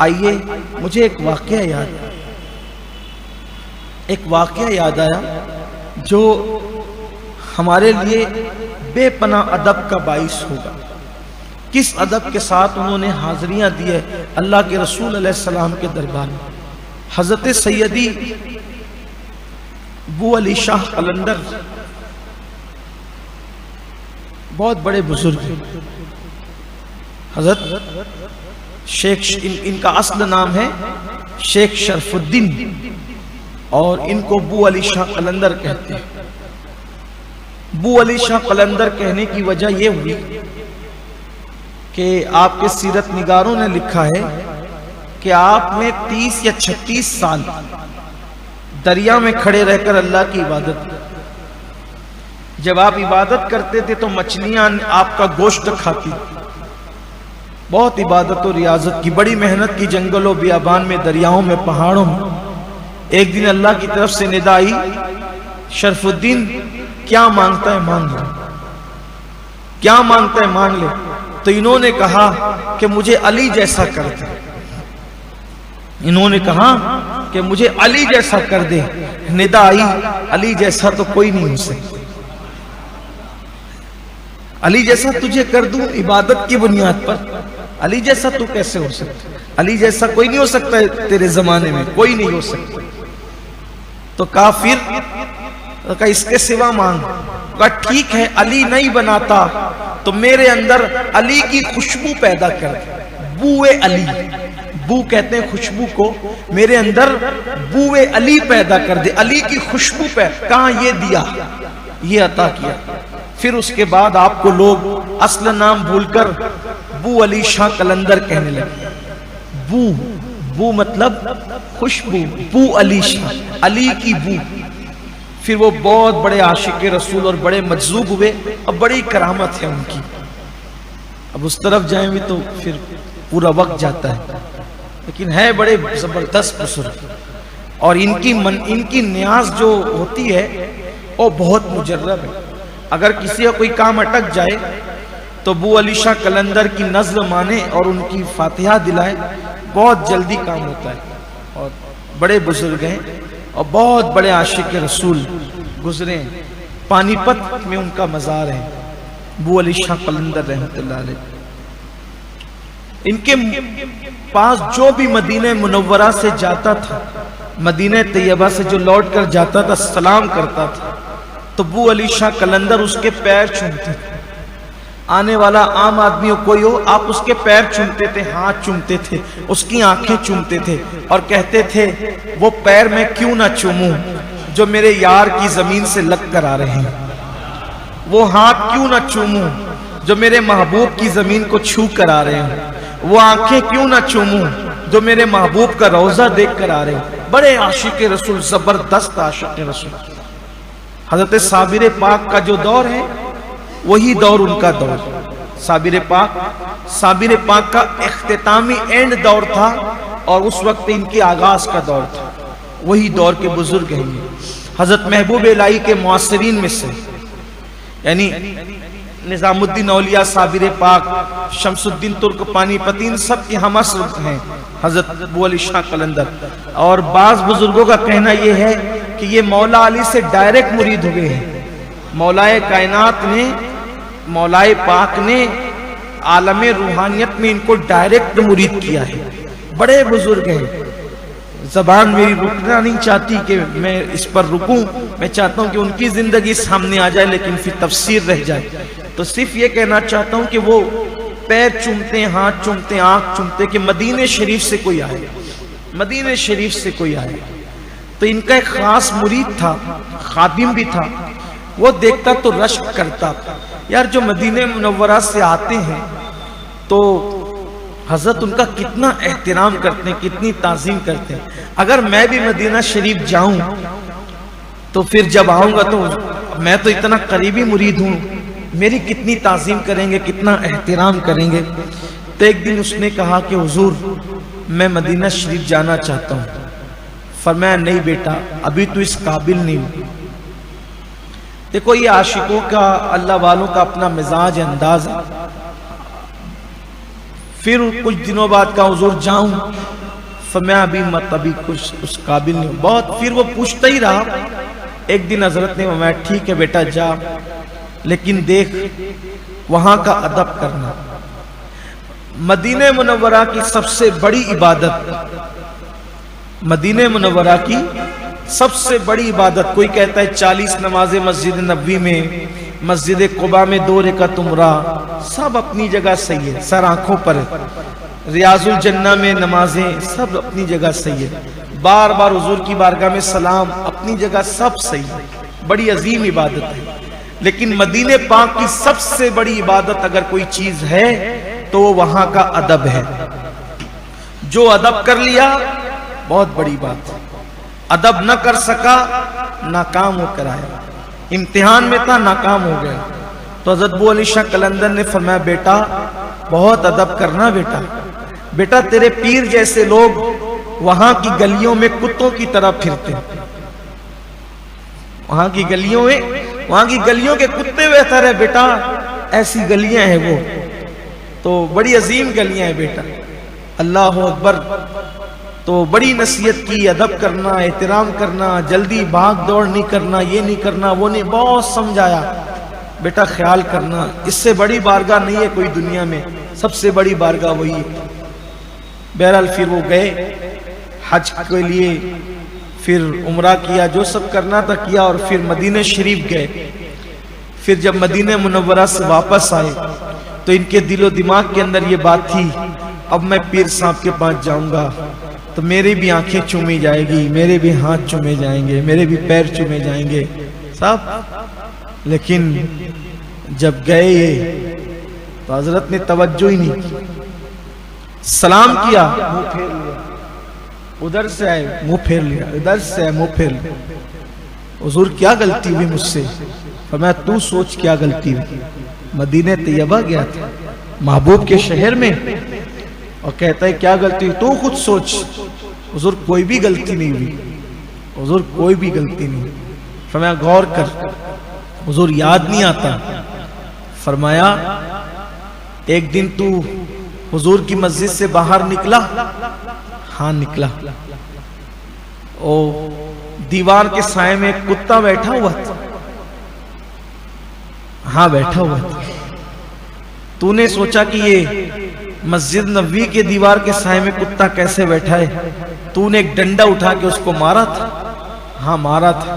آئیے مجھے ایک واقعہ یاد آیا جو ہمارے لیے بے پناہ ادب کا باعث ہوگا. کس ادب کے ساتھ انہوں نے حاضریاں دی ہے اللہ کے رسول علیہ السلام کے دربار میں. حضرت سیدی ابو علی شاہ قلندر بہت بڑے بزرگ ہیں. حضرت شیخ ان کا اصل نام ہے شیخ شرف الدین اور ان کو ابو علی شاہ قلندر کہتے ہیں. ابو علی شاہ قلندر کہنے کی وجہ یہ ہوئی کہ آپ کے سیرت نگاروں نے لکھا ہے کہ آپ نے 30 یا 36 سال دریا میں کھڑے رہ کر اللہ کی عبادت کی. جب آپ عبادت کرتے تھے تو مچھلیاں آپ کا گوشت کھاتی. بہت عبادت و ریاضت کی، بڑی محنت کی، جنگلوں بیابان میں، دریاؤں میں، پہاڑوں میں. ایک دن اللہ کی طرف سے ندا آئی شرف الدین کیا مانگتا ہے مانگ لے، کیا مانگتا ہے مانگ لے. تو انہوں نے کہا کہ مجھے علی جیسا کر دے. انہوں نے کہا کہ مجھے علی جیسا کر دے. ندا آئی علی جیسا تو کوئی نہیں ہو سکتا، علی جیسا تجھے کر دوں عبادت کی بنیاد پر. علی جیسا تو کیسے ہو سکتا؟ علی جیسا کوئی نہیں ہو سکتا ہے تیرے زمانے میں، کوئی نہیں ہو سکتا. تو کافر کہا اس کے سوا مانگ. کہا ٹھیک ہے علی نہیں بناتا تو میرے اندر علی کی خوشبو پیدا کر دے. بوئے علی، بو کہتے ہیں خوشبو کو، میرے اندر بوئے علی پیدا کر دے، علی کی خوشبو پیدا. کہاں یہ دیا، یہ عطا کیا. پھر اس کے بعد آپ کو لوگ اصل نام بھول کر ابو علی شاہ قلندر کہنے لگے. بو مطلب خوشبو، بو علی شاہ، علی کی بو. پھر وہ بہت بڑے عاشق رسول اور بڑے مجذوب ہوئے اور بڑی کرامت ہے ان کی. اب اس طرف جائیں بھی تو پھر پورا وقت جاتا ہے، لیکن ہے بڑے زبردست بزرگ. اور ان کی نیاز جو ہوتی ہے وہ بہت مجرب ہے. اگر کسی کا کوئی کام اٹک جائے تو ابو علی شاہ قلندر کی نظر مانے اور ان کی فاتحہ دلائے، بہت جلدی کام ہوتا ہے. اور بڑے بزرگ ہیں اور بہت بڑے عاشق رسول گزرے ہیں. پانی پت میں ان کا مزار ہے ابو علی شاہ قلندر رحمۃ اللہ علیہ. ان کے پاس جو بھی مدینہ منورہ سے جاتا تھا، مدینہ طیبہ سے جو لوٹ کر جاتا تھا، سلام کرتا تھا تو ابو علی شاہ قلندر اس کے پیر چومتے تھے. آنے والا عام آدمی ہو کوئی ہو، آپ اس کے پیر چومتے تھے، ہاتھ چومتے تھے، اس کی آنکھیں چومتے تھے اور کہتے تھے وہ پیر میں کیوں نہ چوموں جو میرے یار کی زمین سے لگ کر آ رہے ہیں، وہ ہاتھ کیوں نہ چوموں جو میرے محبوب کی زمین کو چھو کر آ رہے ہیں، وہ آنکھیں کیوں نہ چوموں جو میرے محبوب کا روضہ دیکھ کر آ رہے ہیں. بڑے عاشق رسول، زبردست عاشق رسول. حضرت صابر پاک کا جو دور ہے وہی دور ان کا دور. صابر پاک کا اختتامی اینڈ دور تھا اور اس وقت ان کے آغاز کا دور تھا. وہی دور کے بزرگ ہیں. حضرت محبوب الہی کے معاصرین میں سے، یعنی نظام الدین اولیاء، صابر پاک، شمس الدین ترک پانی پتین، سب کے ہم عصر ہیں حضرت ابو علی شاہ قلندر. اور بعض بزرگوں کا کہنا یہ ہے کہ یہ مولا علی سے ڈائریکٹ مرید ہوئے ہیں. مولائے کائنات نے، مولائے پاک نے عالم روحانیت میں ان کو ڈائریکٹ مرید کیا ہے. بڑے بزرگ ہیں. زبان میری رکنا نہیں چاہتی کہ میں اس پر رکوں، میں چاہتا ہوں کہ ان کی زندگی سامنے آ جائے لیکن پھر تفسیر رہ جائے. تو صرف یہ کہنا چاہتا ہوں کہ وہ پیر چومتے ہیں، ہاتھ چومتے ہیں، آنکھ چومتے کہ مدینہ شریف سے کوئی آئے، مدینہ شریف سے کوئی آئے. تو ان کا ایک خاص مرید تھا، خادم بھی تھا. وہ دیکھتا تو رشک کرتا یار جو مدینہ منورہ سے آتے ہیں تو حضرت ان کا کتنا احترام کرتے ہیں، کتنی تعظیم کرتے ہیں. اگر میں بھی مدینہ شریف جاؤں تو پھر جب آؤں گا تو میں تو اتنا قریبی مرید ہوں، میری کتنی تعظیم کریں گے، کتنا احترام کریں گے. تو ایک دن اس نے کہا کہ حضور میں مدینہ شریف جانا چاہتا ہوں. فرمایا نہیں بیٹا، ابھی تو اس قابل نہیں ہوں. دیکھو یہ عاشقوں کا، اللہ والوں کا اپنا مزاج انداز ہے. پھر کچھ دنوں بعد کہا حضور جاؤں، فرمایا ابھی مت، ابھی کچھ اس قابل نہیں بہت. پھر وہ پوچھتا ہی رہا. ایک دن حضرت نے فرمایا ٹھیک ہے بیٹا جا، لیکن دیکھ وہاں کا ادب کرنا. مدینہ منورہ کی سب سے بڑی عبادت، مدینہ منورہ کی سب سے بڑی عبادت، کوئی کہتا ہے 40 نمازیں مسجد نبوی میں، مسجد قباء میں 2 رکعت عمرہ، سب اپنی جگہ صحیح ہے، سر آنکھوں پر ہے. ریاض الجنہ میں نمازیں سب اپنی جگہ صحیح ہے. بار بار حضور کی بارگاہ میں سلام اپنی جگہ سب صحیح ہے، بڑی عظیم عبادت ہے. لیکن مدینہ پاک کی سب سے بڑی عبادت اگر کوئی چیز ہے تو وہ وہاں کا ادب ہے. جو ادب کر لیا بہت بڑی بات ہے، ادب نہ کر سکا ناکام ہو کر آیا. امتحان میں تھا ناکام ہو گیا. تو حضرت ابو علی شاہ قلندر نے فرمایا بیٹا بہت ادب کرنا بیٹا. بیٹا تیرے پیر جیسے لوگ وہاں کی گلیوں میں کتوں کی طرح پھرتے ہیں. وہاں کی گلیوں کے کتے بہتر ہے بیٹا، ایسی گلیاں ہیں وہ تو بڑی عظیم گلیاں ہیں بیٹا. اللہ اکبر. تو بڑی نصیحت کی، ادب کرنا، احترام کرنا، جلدی بھاگ دوڑ نہیں کرنا، یہ نہیں کرنا وہ نہیں، بہت سمجھایا. بیٹا خیال کرنا، اس سے بڑی بارگاہ نہیں ہے کوئی دنیا میں، سب سے بڑی بارگاہ وہی ہے. بہرحال پھر وہ گئے حج کے لیے، پھر عمرہ کیا، جو سب کرنا تھا کیا، اور پھر مدینہ شریف گئے. پھر جب مدینہ منورہ سے واپس آئے تو ان کے دل و دماغ کے اندر یہ بات تھی اب میں پیر صاحب کے پاس جاؤں گا تو میری بھی آنکھیں چومی جائے گی، میرے بھی ہاتھ چومے جائیں گے، میرے بھی پیر چومے جائیں گے صاحب. لیکن جب گئے تو حضرت نے توجہ ہی نہیں کی. سلام کیا منہ پھیر لیا، ادھر سے آئے منہ پھیر لیا، ادھر سے آئے منہ پھیر لیا. حضور کیا غلطی ہوئی مجھ سے؟ فرمایا تو سوچ کیا غلطی ہوئی. مدینہ طیبہ گیا تھا محبوب کے شہر میں اور کہتا ہے کیا غلطی ہوئی، تو خود سوچ. حضور کوئی بھی غلطی نہیں ہوئی، حضور کوئی بھی غلطی نہیں ہوئی. فرمایا غور کر. حضور یاد نہیں آتا؟ فرمایا ایک دن تو حضور کی مسجد سے باہر نکلا؟ ہاں نکلا. او دیوار کے سائے میں ایک کتا بیٹھا ہوا تھا؟ ہاں بیٹھا ہوا تھا. تو نے سوچا کہ یہ مسجد نبوی کے دیوار کے سائے میں کتا کیسے بیٹھا ہے؟ تو نے ایک ڈنڈا اٹھا کے اس کو مارا تھا؟ ہاں مارا تھا.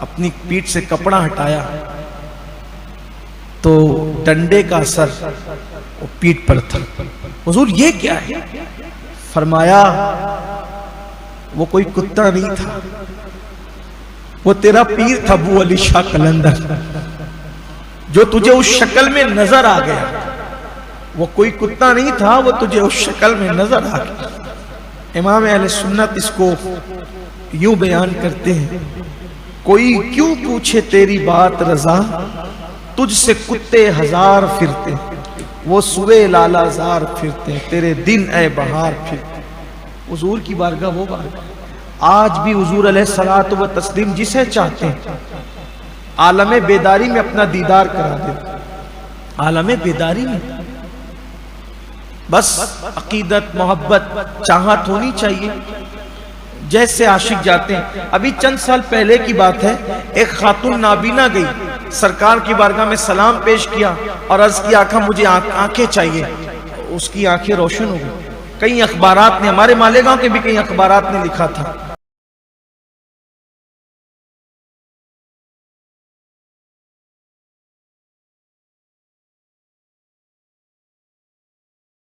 اپنی پیٹھ سے کپڑا ہٹایا تو ڈنڈے کا اثر وہ پیٹھ پر تھا. حضور یہ کیا ہے؟ فرمایا وہ کوئی کتا نہیں تھا، وہ تیرا پیر تھا ابو علی شاہ قلندر، جو تجھے اس شکل میں نظر آ گیا. وہ کوئی کتا نہیں تھا، وہ تجھے اس شکل میں نظر آ گیا. امام اہل سنت اس کو یوں بیان کرتے ہیں، کوئی کیوں پوچھے تیری بات رضا، تجھ سے کتے ہزار پھرتے، وہ سوے لالا زار پھرتے، تیرے دن اے بہار پھرتے. حضور کی بارگاہ وہ بارگاہ آج بھی حضور علیہ الصلوۃ و تسلیم جسے چاہتے ہیں عالم بیداری میں اپنا دیدار کرا دے. عالم بیداری میں بس عقیدت، محبت، چاہت ہونی چاہیے. جیسے عاشق جاتے ہیں. ابھی چند سال پہلے کی بات ہے، ایک خاتون نابینا گئی، سرکار کی بارگاہ میں سلام پیش کیا اور عرض کیا آقا مجھے آنکھیں چاہیے. اس کی آنکھیں روشن ہو گئی. کئی اخبارات نے، ہمارے مالیگاؤں کے بھی کئی اخبارات نے لکھا تھا